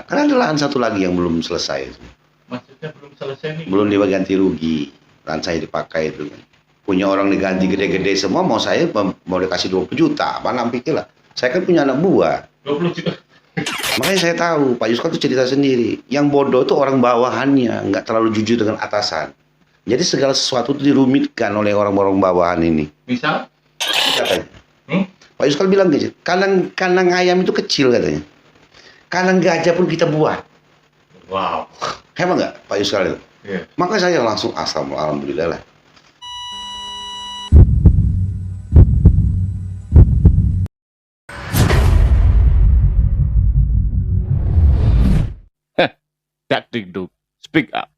Kan ada lahan satu lagi yang belum selesai. Maksudnya belum selesai nih. Belum diganti rugi. Lahan saya dipakai itu kan. Punya orang diganti gede-gede semua, mau saya mau dikasih 20 juta. Mana pikir lah. Saya kan punya anak buah. 20 juta. Makanya saya tahu, Pak Yuskal itu cerita sendiri. Yang bodoh itu orang bawahannya, nggak terlalu jujur dengan atasan. Jadi segala sesuatu itu dirumitkan oleh orang-orang bawahan ini. Misal? Katanya. Pak Yuskal bilang gitu, kandang ayam itu kecil katanya. Kandang gajah pun kita buat. Wow. Hebat nggak Pak Yuskal itu? Yeah. Maka saya langsung alhamdulillah lah. Dakdikduk, speak up.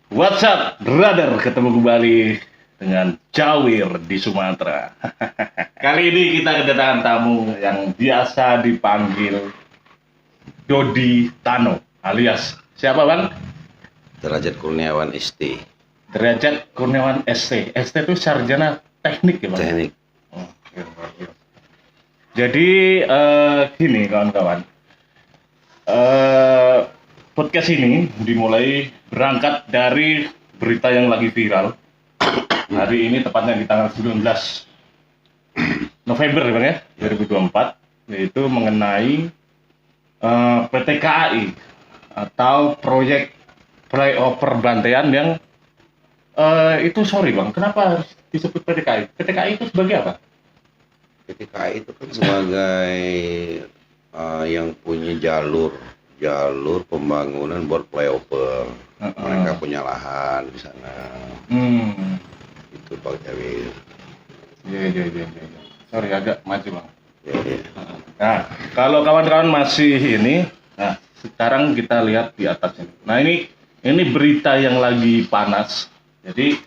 What's up, brother? Ketemu kembali dengan Jawir di Sumatera. Kali ini kita kedatangan tamu yang biasa dipanggil Dodi Tano, alias siapa bang? Derajat Kurniawan ST. Derajat Kurniawan ST. ST itu sarjana teknik ya bang? Teknik. Oke. Jadi gini kawan-kawan. Podcast ini dimulai berangkat dari berita yang lagi viral. Hari ini tepatnya di tanggal 19 November ya Bang ya, 2024, yaitu mengenai PT KAI atau proyek flyover Bantean yang itu sorry Bang, kenapa harus disebut PT KAI? PT KAI itu sebagai apa? PT KAI itu kan sebagai yang punya jalur pembangunan buat flyover. Mereka punya lahan di sana. Itu Pak Jawir. Iya. Sorry agak maju Bang. Ya. Nah, kalau kawan-kawan masih ini, nah sekarang kita lihat di atas ini. Nah ini berita yang lagi panas. Jadi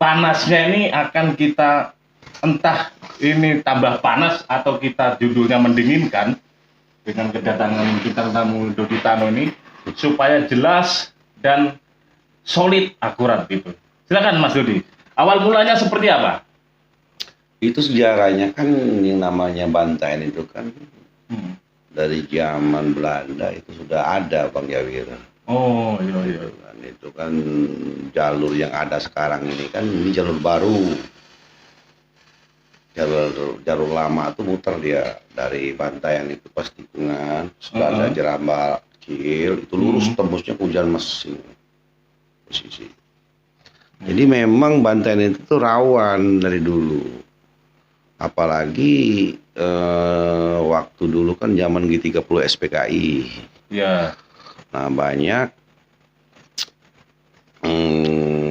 panasnya ini akan kita entah ini tambah panas atau kita judulnya mendinginkan dengan kedatangan bintang tamu Dodi Tano ini supaya jelas dan solid akurat gitu. Silakan Mas Dodi. Awal mulanya seperti apa? Itu sejarahnya kan yang namanya Bantayan itu kan dari zaman Belanda itu sudah ada Bang Jawir. Oh iya. Dan itu kan jalur yang ada sekarang ini kan ini jalur baru. Jalur lama tuh muter dia dari Bantayan itu pas tikungan, sudah ada jerambak kecil itu lurus tembusnya ke Hujan Mesin posisi. Jadi memang Bantayan itu tuh rawan dari dulu, apalagi waktu dulu kan zaman G30 SPKI. Iya. Nah banyak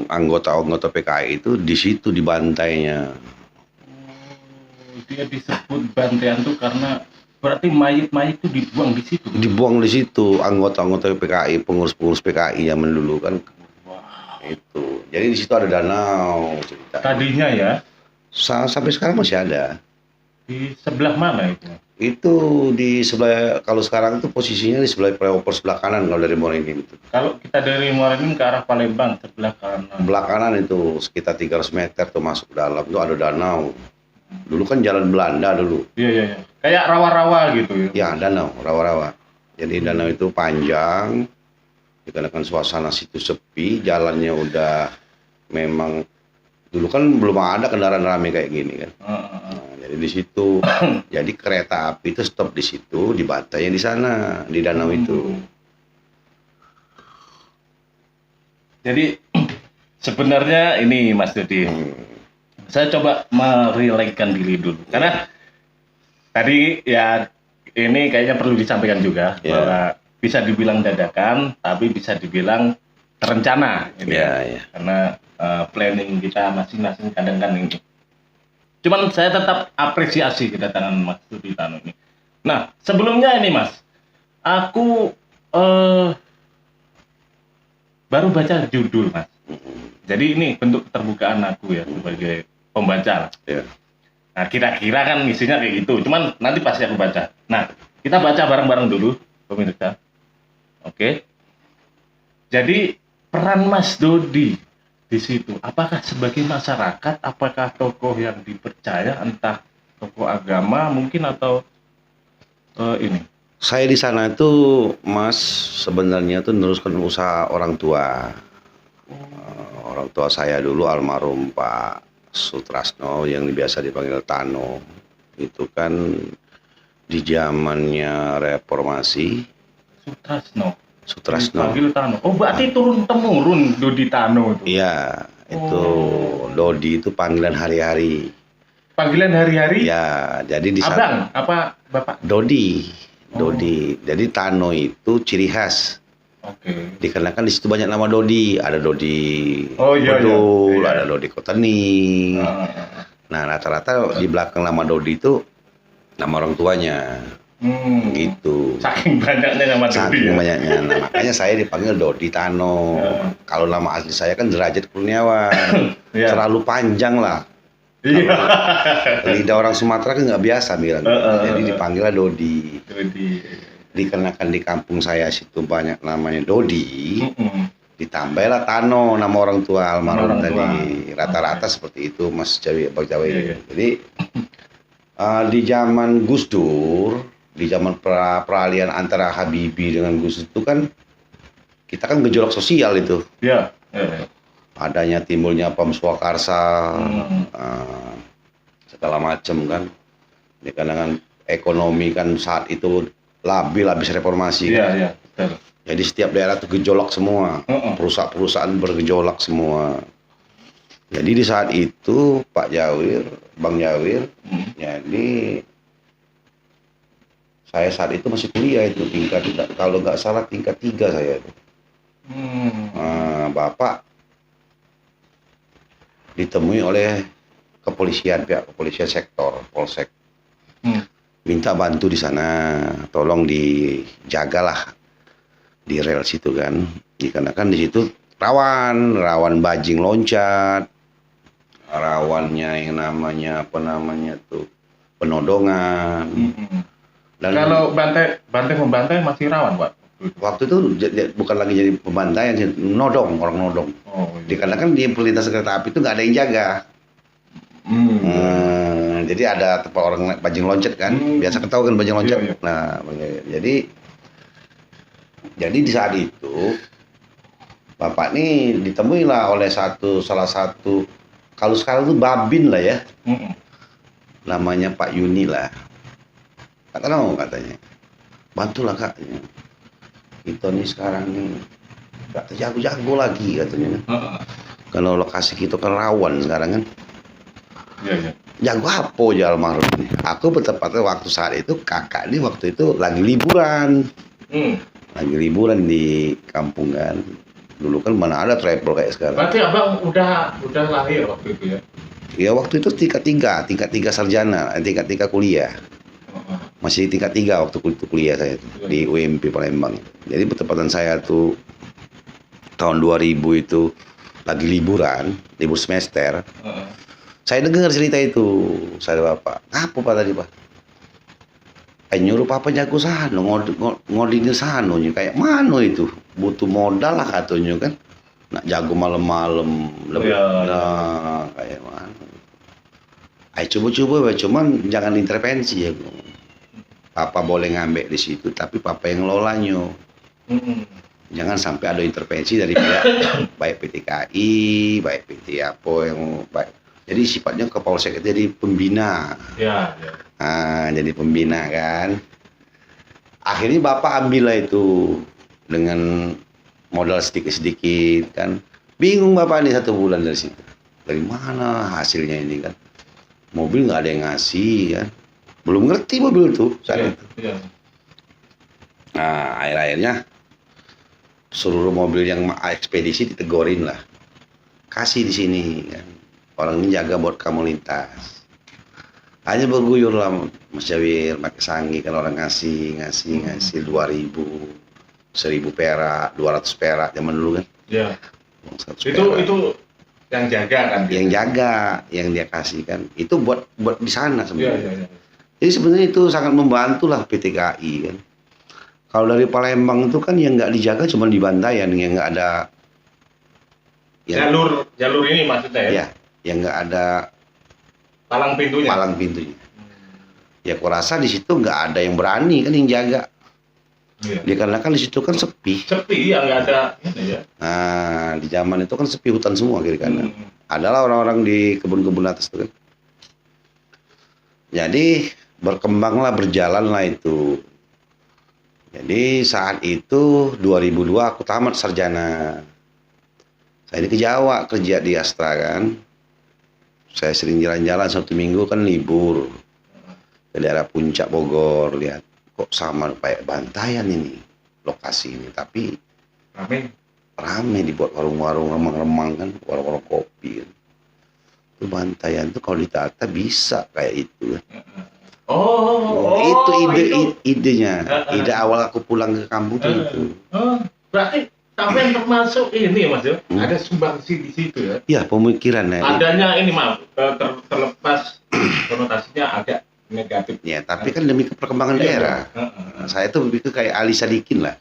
anggota-anggota PKI itu di situ di bantainya. Dia disebut Bantean tuh karena berarti mayit-mayit itu dibuang di situ. Dibuang di situ anggota-anggota PKI, pengurus-pengurus PKI zaman dulu kan. Wow. Itu. Jadi di situ ada danau cerita. Tadinya ya. Sampai sekarang masih ada. Di sebelah mana itu? Itu di sebelah, kalau sekarang itu posisinya di sebelah flyover sebelah kanan kalau dari Morenin itu. Kalau kita dari Morenin ke arah Palembang sebelah kanan. Sebelah kanan itu sekitar 300 meter tuh masuk dalam itu ada danau. Dulu kan jalan Belanda dulu. Iya. Kayak rawa-rawa gitu ya. Ya, danau, rawa-rawa. Jadi danau itu panjang. Dikarenakan suasana situ sepi, jalannya udah memang dulu kan belum ada kendaraan ramai kayak gini kan. Nah, jadi di situ jadi kereta api itu stop di situ, di bantainya di sana, di danau itu. Jadi sebenarnya ini Mas Dodi. Saya coba merelakan diri dulu karena tadi ya ini kayaknya perlu disampaikan juga bahwa bisa dibilang dadakan tapi bisa dibilang terencana gitu ya. Karena planning kita masing-masing kadang-kadang ini. Cuman saya tetap apresiasi kedatangan Mas Dodi Tano ini. Nah sebelumnya ini Mas, aku baru baca judul Mas. Jadi ini bentuk keterbukaan aku ya sebagai pembaca. Nah kira-kira kan isinya kayak gitu. Cuman nanti pasti aku baca. Nah kita baca bareng-bareng dulu, pemirsa. Oke. Jadi peran Mas Dodi di situ, apakah sebagai masyarakat, apakah tokoh yang dipercaya, entah tokoh agama mungkin atau ini Saya di sana itu, Mas, sebenarnya tuh meneruskan usaha orang tua. Orang tua saya dulu almarhum Pak Sutrasno yang biasa dipanggil Tano. Itu kan di zamannya reformasi, Sutrasno. Sutrasno. Dipanggil Tano. Oh, berarti turun temurun Dodi Tano itu. Iya, itu Oh. Dodi itu panggilan hari-hari. Panggilan hari-hari Ya, jadi di saat abang apa bapak? Dodi, Oh. Dodi. Jadi Tano itu ciri khas. Oke. Dikarenakan di situ banyak nama Dodi. Ada Dodi Oh, iya, Bedul, iya. ada Dodi Kotening. Ah. Nah, rata-rata di belakang nama Dodi itu nama orang tuanya. Gitu. Saking banyaknya nama Dodi Saking ya. banyaknya. Nah, makanya saya dipanggil Dodi Tano. Ya. Kalau nama asli saya kan Derajat Kurniawan. Iya. Terlalu panjang lah. Iya. Lidah orang Sumatera kan nggak biasa bilang. Jadi dipanggilnya Dodi. Dodi. Dikarenakan di kampung saya situ banyak namanya Dodi, Mm-mm. ditambahlah Tano nama orang tua almarhum Orang tua. tadi. Rata-rata seperti itu, Mas Jawi, Bang Jawi. Iya, iya. Jadi di zaman Gus Dur, di zaman peralihan antara Habibie dengan Gus Dur itu kan kita kan gejolak sosial itu. Iya. Iya. Adanya timbulnya Pam Swakarsa, Hmm. segala macam kan. Ini kan ekonomi kan saat itu labil habis reformasi. Iya, Kan? iya. Betul. Jadi setiap daerah tuh gejolak semua, perusahaan-perusahaan bergejolak semua. Jadi di saat itu Pak Jawir, Bang Jawir, jadi saya saat itu masih kuliah itu tingkat, kalau nggak salah tingkat 3 saya itu. Bapak ditemui oleh kepolisian, pihak kepolisian sektor, Polsek. Minta bantu di sana, tolong dijagalah di rel situ kan. Dikarenakan di situ rawan bajing loncat, rawannya yang namanya penodongan. Dan kalau bantai masih rawan, Pak. Waktu itu bukan lagi jadi pembantaian, nodong, orang nodong. Oh, iya. Dikarenakan di perlintasan kereta api itu nggak ada yang jaga. Jadi ada tempat orang bajing loncat kan, biasa ketahuan kan bajing loncat. Iya, iya. Nah, jadi di saat itu Bapak ini ditemui lah oleh salah satu, kalau sekarang tuh Babin lah ya, namanya Pak Yuni lah. Kata tahu katanya, bantulah Kak. Kita nih sekarang nih gak terjago-jago lagi katanya. Kalau lokasi kita kan rawan sekarang kan. Iya, iya. Jago apa ya almarhum nih. Aku bertepatnya waktu saat itu kakak ini waktu itu lagi liburan. Lagi liburan di kampung kan. Dulu kan mana ada travel kayak sekarang. Berarti abang udah lahir waktu itu ya? Ya waktu itu tingkat 3 sarjana, tingkat 3 kuliah. Masih tingkat 3 waktu kuliah saya tuh, di UMP Palembang. Jadi bertepatan saya tuh tahun 2000 itu lagi liburan, libur semester. Saya dengar cerita itu, saya Bapak. Apa Pak tadi Pak? Nyuruh Papa jago sano, ngodin sano, kayak mana itu? Butuh modal lah katanya kan. Nak jago malam-malam, lebih kayak mana? Ayo coba-coba, cuman jangan intervensi ya. Papa boleh ngambil di situ, tapi Papa yang ngelolanya. Jangan sampai ada intervensi dari pihak baik PT KAI, baik PT apa yang baik. Jadi sifatnya ke Polsek itu jadi pembina. Ya. Nah, jadi pembina kan. Akhirnya Bapak ambil lah itu dengan modal sedikit-sedikit kan. Bingung Bapak nih 1 bulan dari situ. Dari mana hasilnya ini kan? Mobil nggak ada yang ngasih kan. Belum ngerti mobil tuh saat itu. Iya. Nah, akhir-akhirnya seluruh mobil yang ekspedisi ditegorin lah. Kasih di sini kan. Orang ini jaga buat kamu lintas. Hanya berguyur lah Mas Jawir, pakai sangi kan orang ngasih 2.000, 1.000 perak, 200 perak zaman dulu kan. Iya. 100 perak. Itu yang jaga kan? Yang jaga, yang dia kasih kan. Itu buat di sana sebenarnya. Iya. Jadi sebenarnya itu sangat membantu lah PT KAI kan. Kalau dari Palembang itu kan yang nggak dijaga cuma di Bantayan, yang nggak ada. Jalur ini maksudnya ya? Ya, yang nggak ada Palang pintunya. Ya, aku rasa di situ nggak ada yang berani kan yang jaga. Iya. Dikarenakan di situ kan sepi. Sepi ya, nggak ada ini ya. Nah, di zaman itu kan sepi, hutan semua kiri kanan. Hmm. Adalah orang-orang di kebun-kebun atas itu kan. Jadi berkembanglah, berjalanlah itu. Jadi saat itu 2002 aku tamat sarjana. Saya ini ke Jawa kerja di Astra kan. Saya sering jalan-jalan, Sabtu Minggu kan libur. Ke daerah Puncak Bogor, lihat kok sama kayak Bantayan ini lokasi ini, tapi Rame. rame dibuat warung-warung remang-remang kan, warung-warung kopi kan. Itu Bantayan tuh kalau ditata bisa kayak itu kan. Oh, itu idenya. Heeh. Ide awal aku pulang ke kampung tuh itu. Oh, berarti sampai termasuk ini Mas ya? Hmm. Ada sumbangsi di situ ya? Ya, pemikiran ya. Adanya ini maaf, terlepas konotasinya agak negatif. Ya, tapi kan demi perkembangan daerah. Heeh. Saya tuh lebih ke kayak Ali Sadikin lah.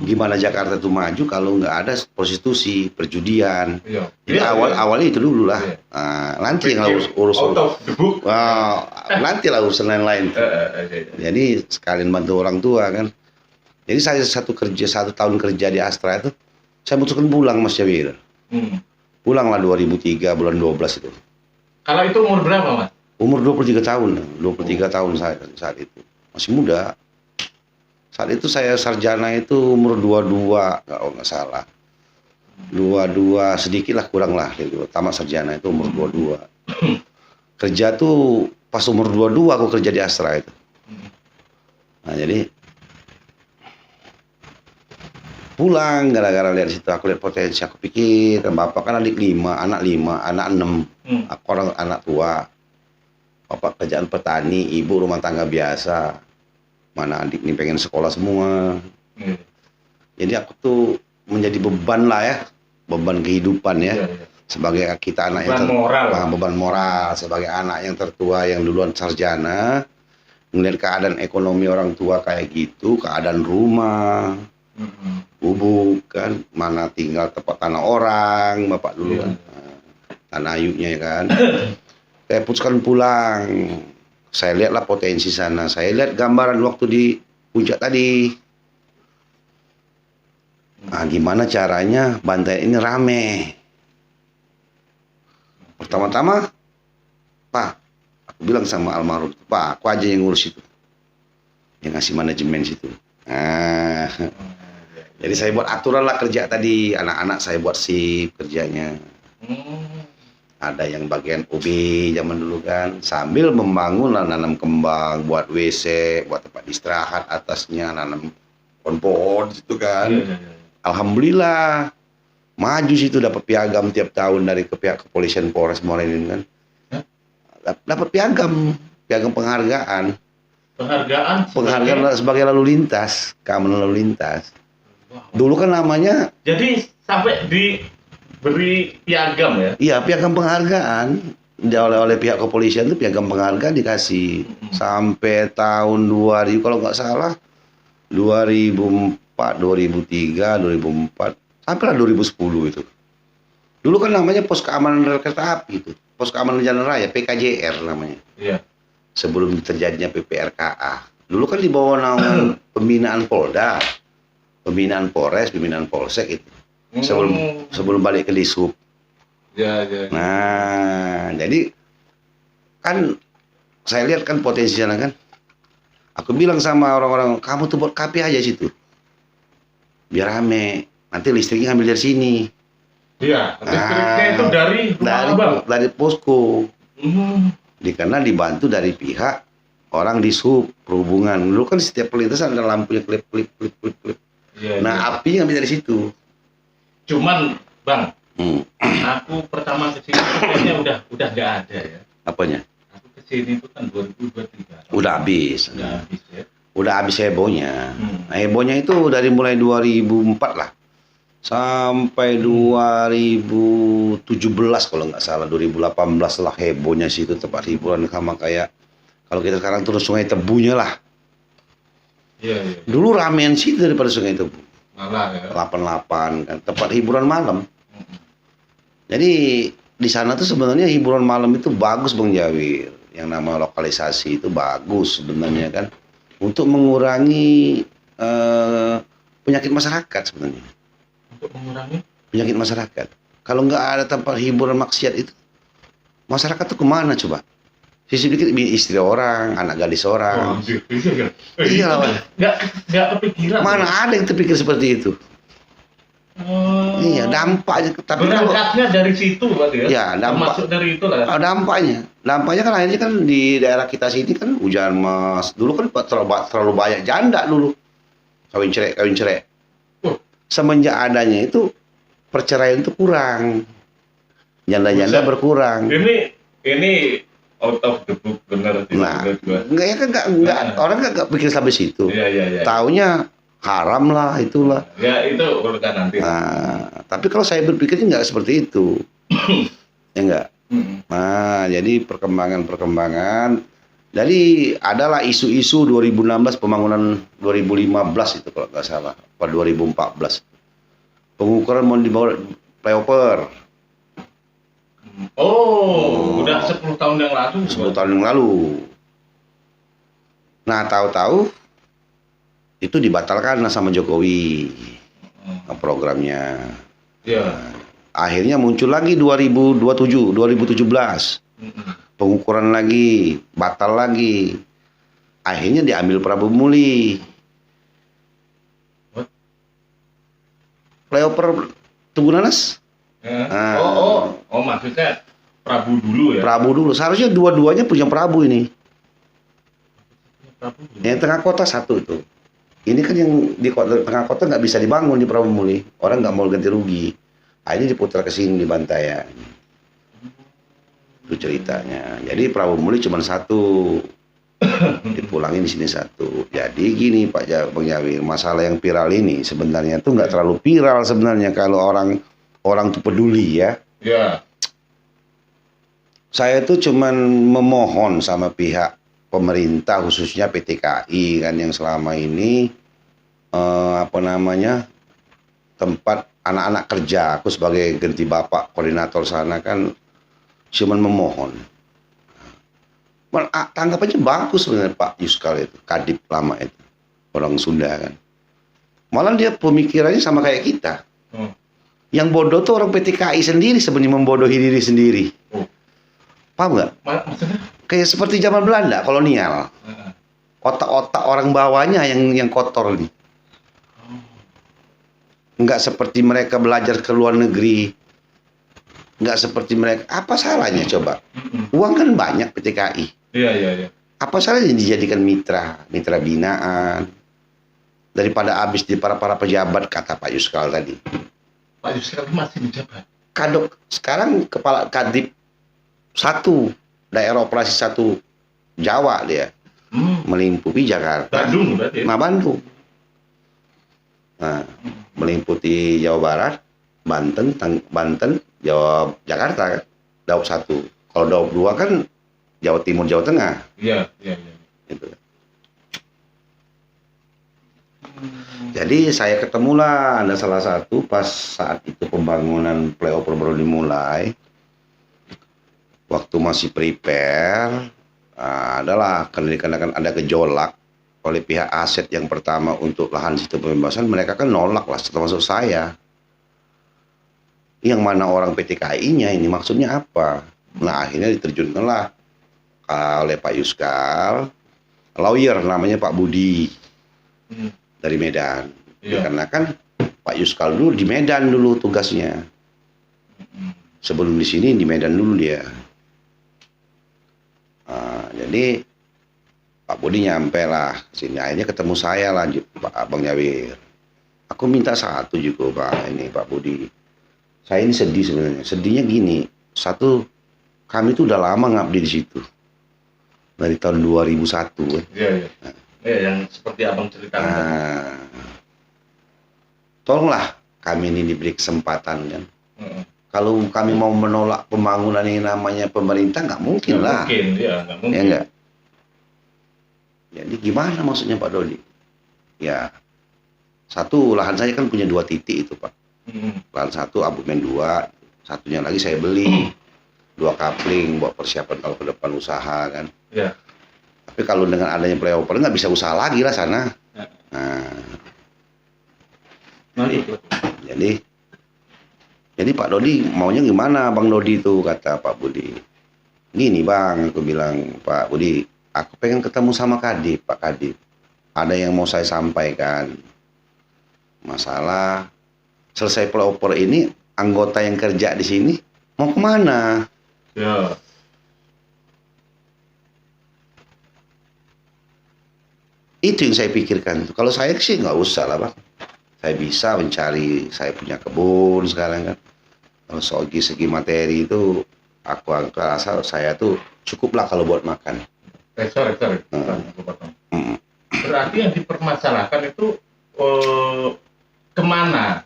Gimana Jakarta tuh maju kalau nggak ada prostitusi, perjudian. Iya. Jadi awalnya itu dulu lah. Iya. Nah, nanti yang urus Out of the book. Wah, nanti lah urusan lain-lain. Iya. Jadi sekalian bantu orang tua kan. Jadi saya satu tahun kerja di Astra itu, saya butuhkan pulang Mas Jawir. Pulanglah 2003 bulan 12 itu. Kalau itu umur berapa Mas? Umur 23 tahun, 23 tahun saya saat itu. Masih muda. Saat itu saya sarjana itu umur 22, kalau nggak salah. 22 sedikit lah, kurang lah. Tamat sarjana itu umur 22. Kerja tuh pas umur 22 aku kerja di Astra itu. Nah jadi pulang gara-gara lihat situ, aku lihat potensi, aku pikir bapak kan anak 5, anak 6, aku orang anak tua. Bapak kerjaan petani, ibu rumah tangga biasa. Mana adik ini pengen sekolah semua. Jadi aku tuh menjadi beban lah ya, beban kehidupan ya. Sebagai kita anak yang beban moral sebagai anak yang tertua yang duluan sarjana, melihat keadaan ekonomi orang tua kayak gitu, keadaan rumah, bubuk kan, mana tinggal tempat tanah orang, bapak dulu kan, tanah ayunya ya kan. Saya putuskan pulang. Saya lihatlah potensi sana. Saya lihat gambaran waktu di puncak tadi. Nah, gimana caranya Bantayan ini rame? Pertama-tama, Pak, aku bilang sama almarhum, Pak, aku aja yang ngurus itu, yang ngasih manajemen situ. Nah, jadi saya buat aturan lah kerja tadi. Anak-anak saya buat shift kerjanya. Ada yang bagian OB zaman dulu kan, sambil membangun lah, nanam kembang, buat WC, buat tempat istirahat atasnya, nanam pohon-pohon situ kan. Alhamdulillah maju situ, dapat piagam tiap tahun dari pihak kepolisian Polres Morenin kan. Dapat piagam penghargaan sebagai lalu lintas, keamanan lalu lintas. Dulu kan namanya. Jadi sampai diberi piagam ya? Iya, piagam penghargaan oleh pihak kepolisian itu, piagam penghargaan dikasih sampai tahun 2000 kalau nggak salah, 2004, 2003, 2004 sampailah 2010 itu. Dulu kan namanya Pos Keamanan Rel Kereta Api itu, Pos Keamanan Jalan Raya, PKJR namanya. Iya. Sebelum terjadinya PPRKA. Dulu kan di bawah naungan pembinaan Polda, pembinaan Polres, pembinaan Polsek itu. Sebelum balik ke Dishub. Ya. Nah, jadi kan saya lihat kan potensi sana kan. Aku bilang sama orang-orang, kamu tuh buat KP aja situ, biar rame. Nanti listriknya ambil dari sini. Iya, listriknya itu dari posko. Karena dibantu dari pihak orang Dishub perhubungan. Dulu kan setiap perlintasan ada lampunya klip. Ya, nah, apinya ambil dari situ. Cuman, Bang, aku pertama kesini kayaknya udah nggak ada ya. Apanya? Aku kesini itu kan 2023. Udah habis. Udah habis ya. Udah habis hebohnya. Nah, hebohnya itu dari mulai 2004 lah. Sampai 2017 kalau nggak salah, 2018 lah hebohnya situ, tempat hiburan sama kayak kalau kita sekarang terus Sungai Tebunya lah. Iya. Dulu ramean situ daripada Sungai Tebu. Malah ya. 88 kan, tempat hiburan malam. Jadi di sana tuh sebenarnya hiburan malam itu bagus Bang Jawir. Yang nama lokalisasi itu bagus sebenarnya kan. Untuk mengurangi penyakit masyarakat sebenarnya. Untuk mengurangi. Penyakit masyarakat. Kalau nggak ada tempat hiburan maksiat itu, masyarakat tuh kemana coba? Sisi dikit istri orang, anak gadis orang. Iya. Iya lah, Pak. Nggak kepikiran. Mana ada yang terpikir seperti itu? Iya, dampaknya. Tapi kalau berangkatnya dari situ berarti ya? ya Termasuk dari itu lah. dampaknya kan akhirnya kan di daerah kita sini kan hujan mas. Dulu kan terlalu banyak janda dulu. Kawin cerai. Oh. Semenjak adanya itu perceraian itu kurang. Janda-janda Buset. berkurang. Ini out of the book benar Nah, juga. enggak ya kan enggak orang nggak pikir sampai situ. Iya. Taunya haram lah itulah. Ya itu urutan nanti. Nah, tapi kalau saya berpikirnya nggak seperti itu. Ya enggak. Nah, jadi perkembangan. Jadi adalah isu-isu 2016 pembangunan 2015 itu kalau nggak salah, pada 2014. Pengukuran mau dibawa flyover Udah 10 tahun yang lalu. 10 tahun yang lalu. Nah, tahu-tahu itu dibatalkan sama Jokowi programnya. Ya. Akhirnya muncul lagi 2017. Pengukuran lagi, batal lagi. Akhirnya diambil Prabu Muli. What? Flyover Tugu Nanas. Ya. Maksudnya Prabu dulu ya. Prabu dulu. Seharusnya dua-duanya punya Prabu ini. Prabu dulu. Yang tengah kota satu itu. Ini kan yang di tengah kota nggak bisa dibangun di Prabu Muli. Orang nggak mau ganti rugi. Akhirnya diputar ke sini di Bantayan. Itu ceritanya. Jadi Prabu Muli cuma satu. Dipulangin di sini satu. Jadi gini Pak Bang Jawi, masalah yang viral ini sebenarnya tuh nggak terlalu viral sebenarnya kalau orang tuh peduli ya. Ya. Saya tuh cuman memohon sama pihak pemerintah khususnya PT KAI kan yang selama ini tempat anak-anak kerja. Aku sebagai ganti bapak koordinator sana kan cuman memohon. Tanggapannya bagus sebenarnya Pak Yuskal itu, Kadip lama itu, orang Sunda kan. Malah dia pemikirannya sama kayak kita. Yang bodoh tuh orang PT KAI sendiri sebenarnya membodohi diri sendiri. Paham nggak? Maksudnya? Kayak seperti zaman Belanda kolonial. Otak-otak orang bawahnya yang kotor nih. Nggak seperti mereka belajar ke luar negeri. Nggak seperti mereka. Apa salahnya coba? Uang kan banyak PT KAI. Iya. Apa salahnya dijadikan mitra binaan daripada habis di para pejabat kata Pak Yuskal tadi. Pak Yuskal masih menjabat. Kadok sekarang kepala Kadip 1 daerah operasi 1 Jawa dia melingkupi Jakarta. Bandung berarti. Nah, Bandung. Nah, meliputi Jawa Barat, Banten, Jawa Jakarta, Daup 1. Kalau Daup 2 kan Jawa Timur, Jawa Tengah. Iya. Gitu. Jadi saya ketemulah ada salah satu pas saat itu pembangunan flyover baru dimulai. Waktu masih prepare, adalah karena ada gejolak oleh pihak aset yang pertama untuk lahan sistem pembebasan, mereka kan nolak lah, termasuk saya. Yang mana orang PT KAI-nya ini maksudnya apa? Nah akhirnya diterjunkanlah oleh Pak Yuskal, lawyer namanya Pak Budi dari Medan. Karena kan Pak Yuskal dulu di Medan dulu tugasnya. Sebelum di sini di Medan dulu dia. Jadi Pak Budi nyampe lah sini, akhirnya ketemu saya lah Pak Abang Jawir. Aku minta satu juga Pak ini Pak Budi. Saya ini sedih sebenarnya. Sedihnya gini, satu kami tuh udah lama ngabdi di situ dari tahun 2001. Iya. Iya yang seperti abang ceritakan. Tolonglah kami ini diberi kesempatan kan. Kalau kami mau menolak pembangunan yang namanya pemerintah nggak mungkin lah. Nggak mungkin. Ya enggak. Jadi gimana maksudnya Pak Dodi? Ya, satu lahan saya kan punya 2 titik itu Pak. Lahan 1 Abumen 2, satunya lagi saya beli 2 kapling buat persiapan kalau ke depan usaha kan. Iya. Tapi kalau dengan adanya flyover nggak bisa usaha lagi lah sana. Nah, Lanjut. jadi Pak Dodi maunya gimana Bang Dodi itu, kata Pak Budi. Gini Bang, aku bilang, Pak Budi, aku pengen ketemu sama Kadip, Pak Kadip. Ada yang mau saya sampaikan. Masalah selesai pelopor ini, anggota yang kerja di sini mau kemana? Ya. Itu yang saya pikirkan. Kalau saya sih nggak usah lah Bang. Saya bisa mencari, saya punya kebun sekarang kan. Kalau segi materi itu, aku rasa saya tuh cukuplah kalau buat makan. Sorry. Aku potong. Mm. Berarti yang dipermasalahkan itu kemana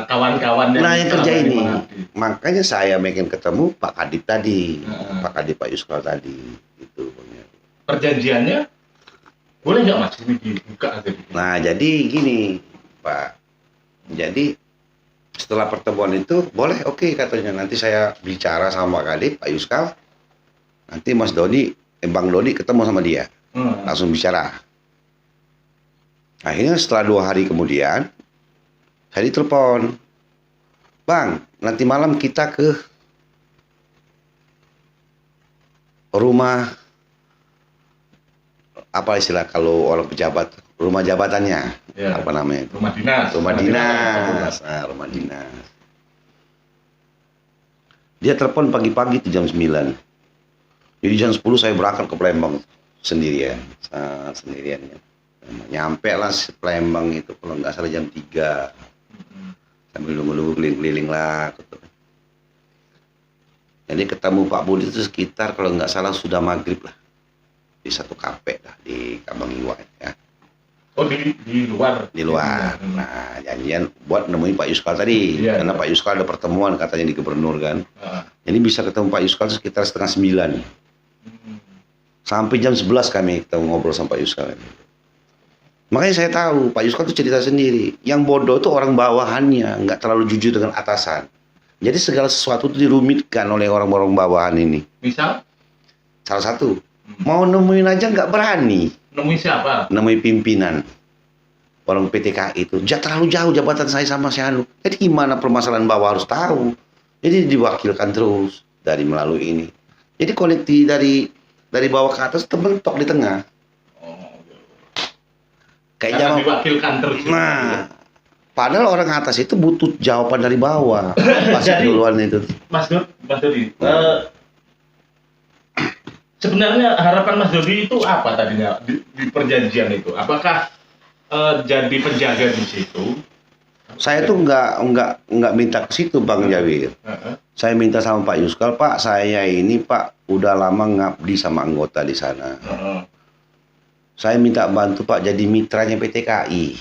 kawan-kawan Nah yang kerja selama ini, mengabdi? makanya saya pengen ketemu Pak Kadip tadi, Heeh. Pak Yuskal tadi, gitu. Perjanjiannya boleh nggak Mas ini dibuka aja? Nah jadi gini Pak, jadi setelah pertemuan itu boleh, oke katanya, nanti saya bicara sama Pak Kadip, Pak Yuskal, nanti Mas Dodi, Bang Dodi ketemu sama dia, langsung bicara. Akhirnya setelah 2 hari kemudian, saya ditelepon, Bang, nanti malam kita ke rumah, apa istilah kalau orang pejabat, rumah jabatannya, Ya. apa namanya itu? Rumah dinas. Rumah dinas. Nah, rumah dinas. Dia telepon pagi-pagi tuh jam 9. Jadi jam 10 saya berangkat ke Palembang sendirian. Sendirian ya. Nyampe lah Palembang itu kalau nggak salah jam 3. Sambil nunggu-nunggu keliling-keliling lah. Gitu. Jadi ketemu Pak Budi itu sekitar kalau nggak salah sudah maghrib lah. Di satu kafe lah di Kambang Iwa ya. Oh di luar. Di luar. Nah, janjian buat nemuin Pak Yuskal tadi. Iya, Karena iya. Pak Yuskal ada pertemuan katanya di gubernur kan. Heeh. Jadi bisa ketemu Pak Yuskal sekitar setengah 9. Sampai jam 11 kami kita ngobrol sama Pak Yuskal. Makanya saya tahu Pak Yuskal itu cerita sendiri. Yang bodoh itu orang bawahannya, nggak terlalu jujur dengan atasan. Jadi segala sesuatu itu dirumitkan oleh orang-orang bawahan ini. Misal Salah satu, mau nemuin aja nggak berani. nemuin siapa? Nemuin pimpinan orang PTKI itu. Terlalu jauh jabatan saya sama si Anu. Jadi gimana permasalahan bawah harus tahu. Jadi diwakilkan terus dari melalui ini. Jadi konekti dari bawah ke atas terbentuk di tengah. Kayak Karena zaman. diwakilkan terus. Nah, padahal orang atas itu butuh jawaban dari bawah. Pasti Jadi- duluan itu. Mas Dodi, sebenarnya harapan Mas Dodi itu apa tadinya di perjanjian itu? Apakah jadi penjaga di situ? Saya tuh nggak minta ke situ Bang Jawir. Heeh. Saya minta sama Pak Yuskal, Pak, saya ini Pak udah lama ngabdi sama anggota di sana. Heeh. Saya minta bantu Pak jadi mitranya PTKI.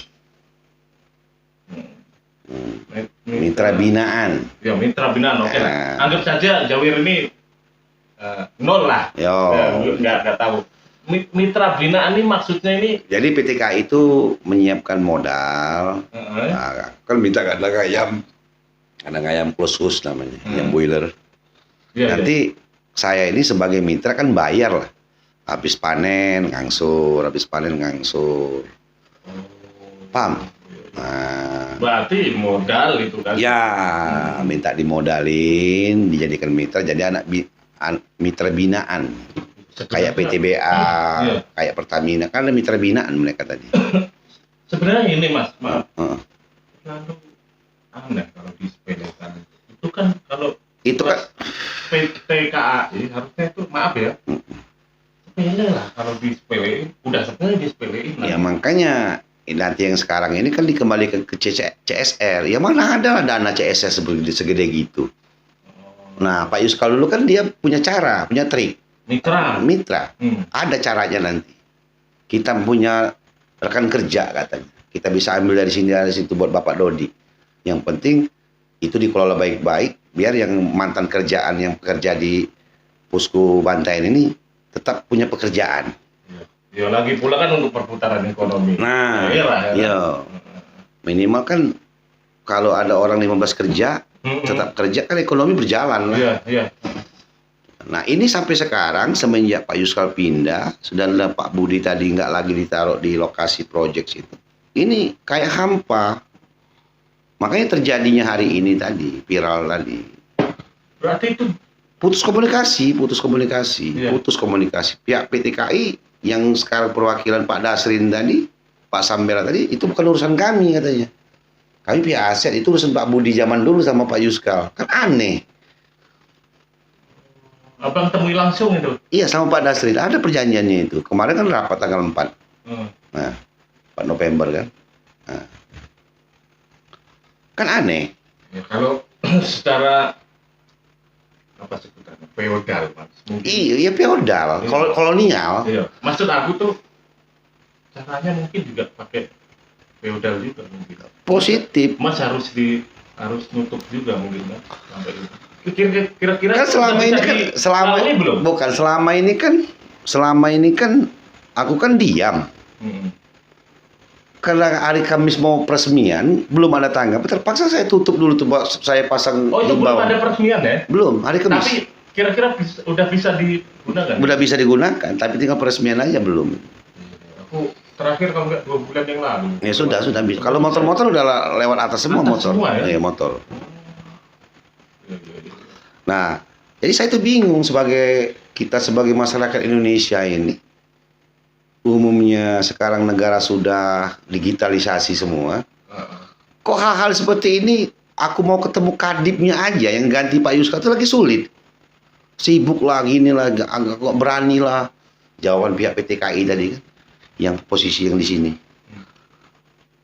Mitra binaan. Ya mitra binaan, oke lah. Nah. Anggap saja Jawir ini nol lah. Yo. Nggak tahu. Mitra binaan ini maksudnya ini. Jadi PTKI itu menyiapkan modal. Heeh. Nah, kan minta kadang ayam khusus namanya, yang boiler. Iya, Nanti saya ini sebagai mitra kan bayar lah. Habis panen ngangsur. Paham? Nah, berarti modal itu kan. ya minta dimodalin, dijadikan mitra, jadi mitra binaan. Kayak PTBA, Iya. kayak Pertamina, kan ada mitra binaan mereka tadi. Sebenarnya ini Mas, maaf. Heeh. Lalu aneh kalau disepelekan. Itu kan kalau Itu kan PTKAI harusnya itu maaf ya. Sepele lah kalau disepelein, udah sebenarnya disepelein lah. ya makanya nanti yang sekarang ini kan dikembalikan ke CSR. Ya mana ada lah dana CSR segede gitu. Nah, Pak Yuskal dulu kan dia punya cara, punya trik. Mitra. Ada caranya nanti. Kita punya rekan kerja katanya. Kita bisa ambil dari sini dari situ buat Bapak Dodi. Yang penting itu dikelola baik-baik biar yang mantan kerjaan yang bekerja di Pusku Bantayan ini tetap punya pekerjaan. Ya lagi pula kan untuk perputaran ekonomi. Nah, iya lah. iya. Minimal kan kalau ada orang 15 kerja, tetap kerja kan ekonomi berjalan lah. Iya. Nah ini sampai sekarang semenjak Pak Yuskal pindah, sedangkan Pak Budi tadi nggak lagi ditaruh di lokasi project itu. Ini kayak hampa. Makanya terjadinya hari ini tadi, viral tadi. Berarti itu Putus komunikasi, putus komunikasi, Iya. putus komunikasi. Pihak PT KAI yang sekarang perwakilan Pak Dasrin tadi, Pak Sambera tadi, itu bukan urusan kami katanya. Kami pihak aset, itu urusan Pak Budi zaman dulu sama Pak Yuskal. Kan aneh. abang temui langsung itu. Iya sama Pak Dasrin, ada perjanjiannya itu. Kemarin kan rapat tanggal 4. Hmm. Nah, 4 November kan. Nah. Kan aneh. Ya, kalau secara apa sebutannya feodal, Mas. Mungkin. Iya, feodal, Iya. kolonial. Iya. Maksud aku tuh caranya mungkin juga pakai feodal juga mungkin. Positif. Mas harus nutup juga mungkin kan sampai itu. Kira-kira Kan selama bisa ini kan dilalui belum? bukan selama ini kan aku kan diam. Hmm. Karena hari Kamis mau peresmian, belum ada tanggapan, terpaksa saya tutup dulu tuh, saya pasang Oh itu belum himbauan. ada peresmian ya? Belum, hari Kamis. Tapi kira-kira udah bisa digunakan? Udah bisa digunakan, tapi tinggal peresmian aja belum. Aku terakhir kalau nggak 2 bulan yang lalu. Ya sudah bisa. Kalau motor-motor udah lewat atas semua Atas motor. semua ya? Iya, motor. Iya, iya, iya. Nah, jadi saya tuh bingung kita sebagai masyarakat Indonesia ini. Umumnya sekarang negara sudah digitalisasi semua. Heeh. Kok hal-hal seperti ini aku mau ketemu kadipnya aja yang ganti Pak Yuskal itu lagi sulit. Sibuk lah gini lah, agak kok berani lah. Jawaban pihak PT KAI tadi kan, yang posisi yang di sini.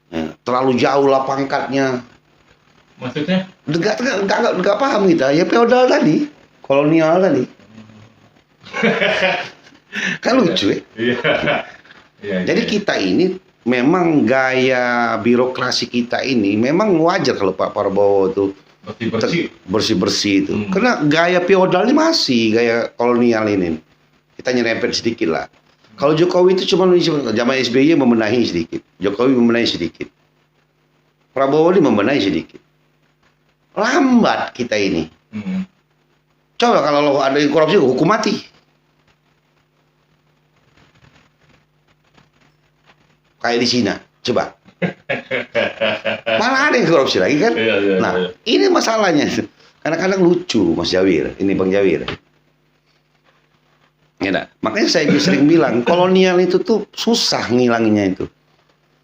Ya, terlalu jauh lah pangkatnya. Maksudnya? Enggak paham kita. Ya feodal tadi, kolonial tadi. Kan lucu ya. Iya. Iya. Jadi kita ini memang gaya birokrasi kita ini memang wajar kalau Pak Prabowo tuh bersih. bersih-bersih itu. Hmm. Karena gaya feodal ini masih gaya kolonial ini. Kita nyerempet sedikit lah. Kalau Jokowi itu cuma zaman SBY membenahi sedikit. Jokowi membenahi sedikit. Prabowo ini membenahi sedikit. Lambat kita ini. Hmm. Coba kalau ada yang korupsi hukum mati. Kayak di Cina, coba. Malah ada yang korupsi lagi kan? Iya, iya, Nah, iya. ini masalahnya. Kadang-kadang lucu, Mas Jawir. Ini Bang Jawir. Ya, dah. Makanya saya sering bilang, kolonial itu tuh susah ngilanginnya itu.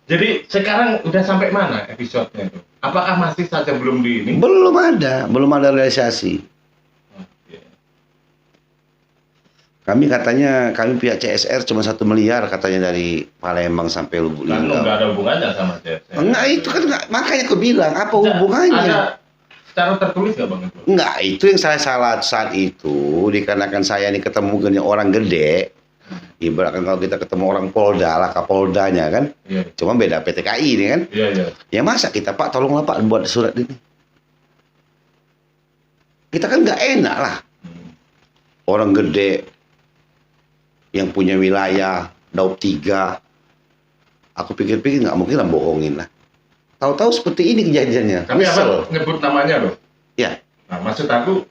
Jadi sekarang udah sampai mana episodenya itu? Apakah masih saja belum di ini? Belum ada realisasi. Oh, iya. Kami pihak CSR cuma 1 miliar katanya dari Palembang sampai Lubuk Kan Linggau. nggak ada hubungannya sama CSR. Enggak, itu kan makanya aku bilang, apa Ada hubungannya? secara tertulis nggak bang itu? Enggak, itu yang saya salah saat itu, dikarenakan saya ini ketemu dengan orang gede, ibaratkan kalau kita ketemu orang Polda lah, Kapoldanya kan, Iya. cuma beda PT KAI ini kan, Iya, iya. ya masa kita Pak, tolonglah Pak buat surat ini. Kita kan nggak enak lah, Hmm. orang gede yang punya wilayah, Daup 3, aku pikir-pikir nggak mungkin lah bohongin lah. Tahu-tahu seperti ini kejadiannya. Tapi Nyesel. apa nyebut namanya loh? Ya, Nah, maksud aku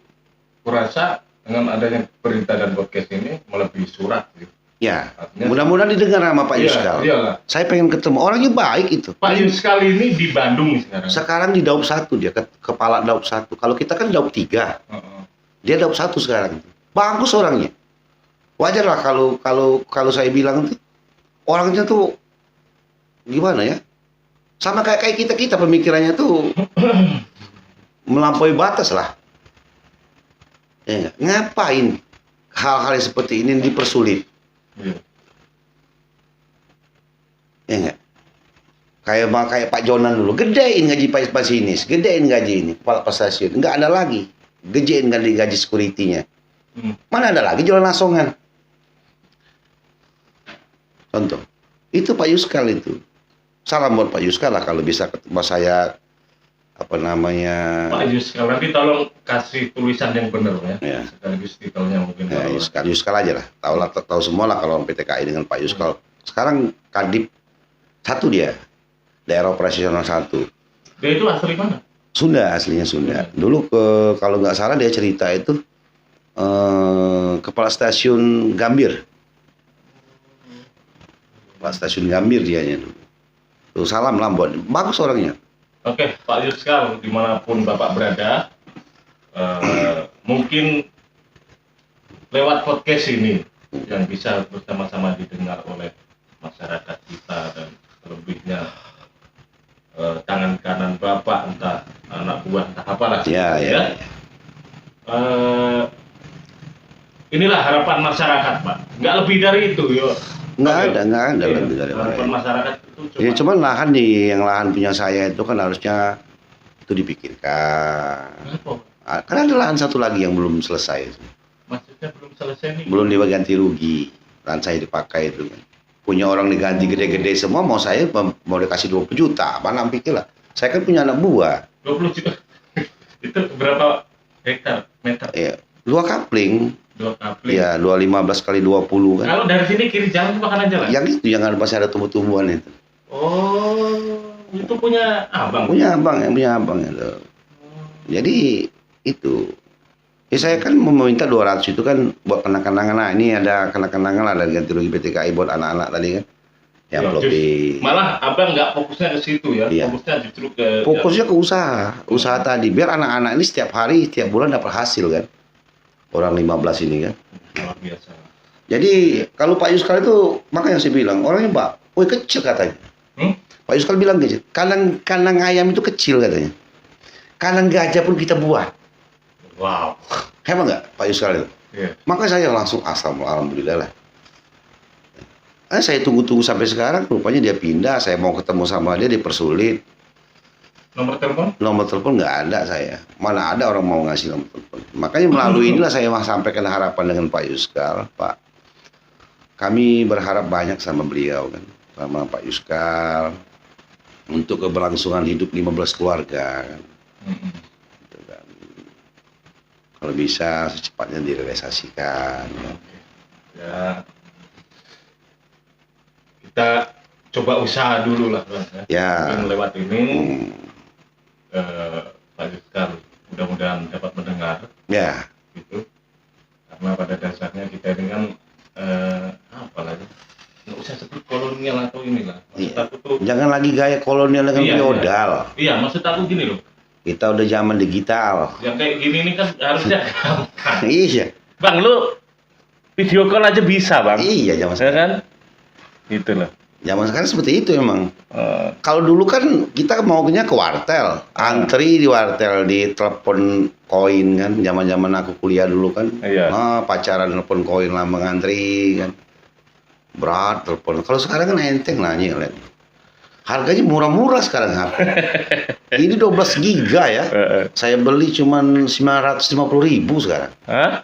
kurasa dengan adanya berita dan podcast ini melebihi surat. Gitu. ya. Artinya- Mudah-mudahan didengar sama Pak Iya, Yuskal. iyalah. Saya pengen ketemu orangnya baik itu. Pak Yuskal ini di Bandung nih sekarang. Sekarang di Daup 1 dia, kepala Daup 1. Kalau kita kan Daup 3, Heeh. dia Daup 1 sekarang. Bagus orangnya. Wajar lah kalau saya bilang tuh orangnya tuh gimana ya? Sama kayak kita pemikirannya tuh melampaui batas lah. Ya, nggak? Ngapain hal-hal yang seperti ini dipersulit? Iya. Ya nggak? Kayak Pak Jonan dulu, gedein gaji Pak Masinis, gedein gaji ini, kepala stasiun. Nggak ada lagi, gedein gaji security-nya. Hmm. Mana ada lagi jualan asongan? Contoh, itu Pak Yuskal itu. Salam buat Pak Yuskal lah kalau bisa ketemu saya, apa namanya, Pak Yuskal, nanti tolong kasih tulisan yang benar ya. Ya. Sekaligus titelnya mungkin. ya, kalau- Yuskal aja lah. Tahu semua lah kalau PT KAI dengan Pak Yuskal. Sekarang Kadip 1 dia, daerah operasional 1. Dia itu asli mana? Sunda, aslinya Sunda. Dulu kalau nggak salah dia cerita itu kepala stasiun Gambir. Kepala stasiun Gambir dianya dulu. Tuh salam lah buat bagus orangnya. Oke, Pak Yuskal, dimanapun Bapak berada, mungkin lewat podcast ini yang bisa bersama-sama didengar oleh masyarakat kita dan selebihnya tangan kanan Bapak, entah anak buah, entah apalah. Ya. Inilah harapan masyarakat, Pak. Nggak lebih dari itu, yo. Nggak ada Iya, lebih dari harapan mana. masyarakat itu cuma Ya cuman lahan yang lahan punya saya itu kan harusnya itu dipikirkan. apa? Kan ada lahan satu lagi yang belum selesai, Maksudnya belum selesai nih. belum diganti rugi. Lahan saya dipakai itu kan. Punya orang diganti gede-gede semua, mau saya mau dikasih 20 juta, mana pikir lah. Saya kan punya anak buah. 20 juta. Itu berapa hektar, meter? Ya, 2 kapling. 2 kapling. Ya, 215 kali 20 kan. Kalau dari sini kiri jalan itu makanan jalan? Yang itu yang masih ada tumbuh-tumbuhan itu. Oh, itu punya abang? Punya abang itu. Jadi itu. Ya saya kan meminta 200 itu kan buat kenang-kenangan. Nah, ini ada kenang-kenangan lah dari ganti rugi PTKI buat anak-anak tadi kan. Yang Ya, belum di malah abang nggak fokusnya ke situ ya, Iya. fokusnya justru ke fokusnya ke usaha tadi biar anak-anak ini setiap hari, setiap bulan dapat hasil kan. Orang 15 ini kan. luar biasa. Jadi kalau Pak Yuskal itu makanya saya bilang orangnya Pak, woi kecil katanya. Pak Yuskal bilang kecil. Kandang ayam itu kecil katanya. Kandang gajah pun kita buat. Wow. Hebat nggak Pak Yuskal itu? Iya. Maka saya langsung alhamdulillah lah. Saya tunggu-tunggu sampai sekarang, rupanya dia pindah. Saya mau ketemu sama dia, dipersulit. Nomor telepon? Nomor telepon nggak ada saya. Mana ada orang mau ngasih nomor telepon. Makanya melalui inilah saya sampaikan harapan dengan Pak Yuskal. Pak, kami berharap banyak sama beliau kan, sama Pak Yuskal untuk keberlangsungan hidup 15 keluarga kan. Gitu kan. Kalau bisa secepatnya direalisasikan. Kan. Ya. Kita coba usaha dulu lah, Bang. Ya. Mungkin lewat ini Pak Yuskal mudah-mudahan dapat mendengar Ya. gitu. Karena pada dasarnya kita ini kan apa lagi? Nggak usah sebut kolonial atau inilah. Maksud Iya. aku tuh Jangan lagi gaya kolonial dengan Iya, feodal. iya, maksud aku gini loh. Kita udah zaman digital. Yang kayak gini ini kan harusnya gampang. Iya. Bang, lu video call aja bisa, Bang. Iya, zaman Ya sekarang. kan? Gitu loh. Zaman sekarang seperti itu emang. Kalau dulu kan kita maunya ke wartel, antri di wartel, di telepon koin kan. Zaman-zaman aku kuliah dulu kan. Iya. Pacaran telepon koin lah mengantri kan. Berat telepon. Kalau sekarang kan enteng lah lihat. Harganya murah-murah sekarang HP. Ini 12 giga ya. Saya beli cuman 950.000 sekarang. Hah?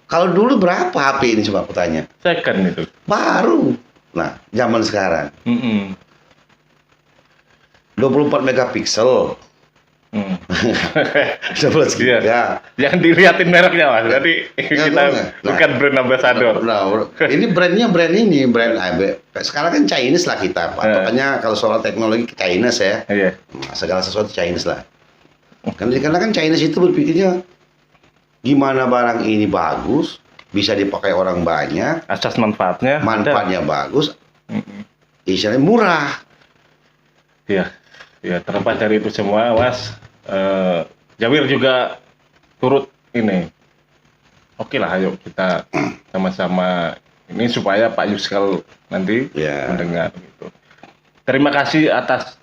Kalau dulu berapa HP ini coba aku tanya? Second itu. Baru. Nah, zaman sekarang 24 megapiksel. 12 giga. Iya. Jangan dilihatin mereknya, Mas. Jadi Ya, kita boleh. bukan brand ambassador. Nah, ini brand ini brand sekarang kan Chinese lah kita. Patokannya kalau soal teknologi Chinese ya. Iya. Nah, segala sesuatu Chinese lah. Karena kan Chinese itu berpikirnya gimana barang ini bagus, bisa dipakai orang banyak, Asas manfaatnya. manfaatnya bagus, istilahnya murah. Iya. Ya, terlepas dari itu semua, Mas, Jawir juga turut ini. Oke lah, ayo kita sama-sama ini supaya Pak Yuskal nanti Ya. mendengar gitu. Terima kasih atas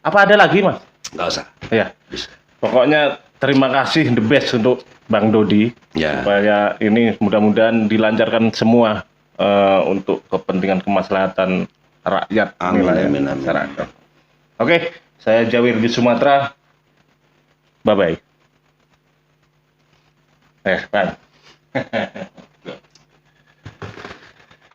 apa ada lagi, Mas? Nggak usah. Ya. Bisa. Pokoknya terima kasih the best untuk Bang Dodi Ya. supaya ini mudah-mudahan dilancarkan semua untuk kepentingan kemaslahatan rakyat Amin, inilah ya, amin, amin. masyarakat. Oke, saya Jawir di Sumatera. Bye bye. Bang.